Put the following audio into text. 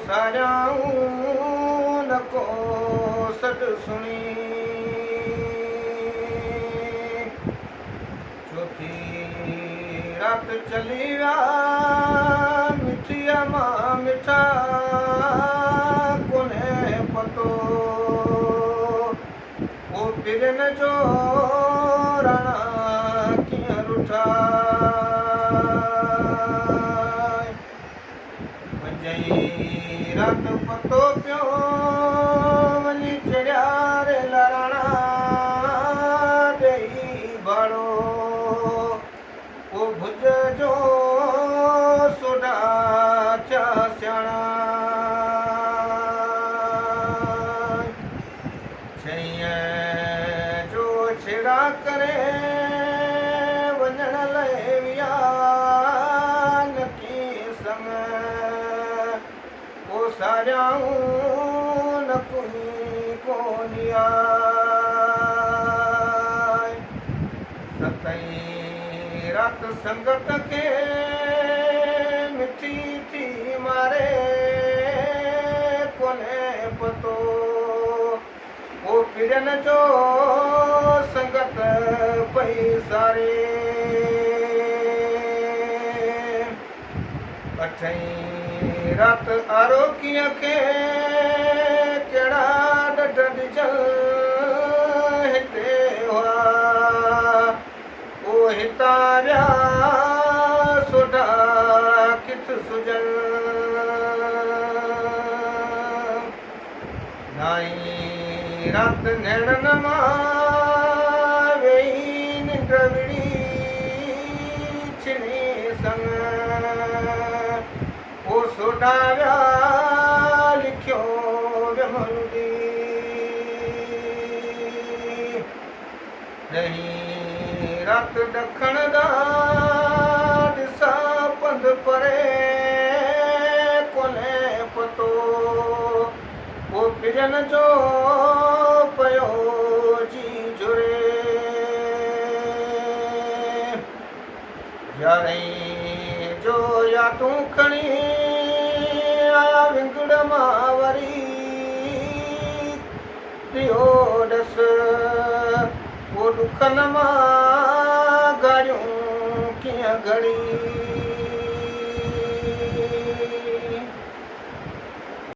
सारियां न को सॾ सुणी चौथी रात चली विया मिठीअ मां मिठा कोन्हे पतो वो पिरन जो राणा कीअं रुठा पंजई रात पतो पियो वञी चढ़िया रे लाराणा ॾेई भाड़ो वो भुज जो सोडा थिया सियाणा छईं जो छेड़ा करे वञण लाइ विया नकी संग वो सारियां न कोनिया सतई रात संगत के मिठी थी मारे कोने पतो वो पिरन जो संगत पई सारे अठई रात आरोकीअ खे कहिड़ा ॾढ ॾिजल हिते हुआ वो हितां विया सोडा किथ सुजल नाई रात नेड़न मां वेई निंड विड़ी छिनी संग वो सोडा विया लिखियो विमलदी नहीं रात ॾखण ॾांहुं ॾिसा पंध परे कोन्हे पतो वो पिरन जो पयो जी जुरे यारई जो या तूं खणी आया विंगड़ मां वरी पियो ॾस वो ॾुखन मां गाड़ियूं कीअं घड़ी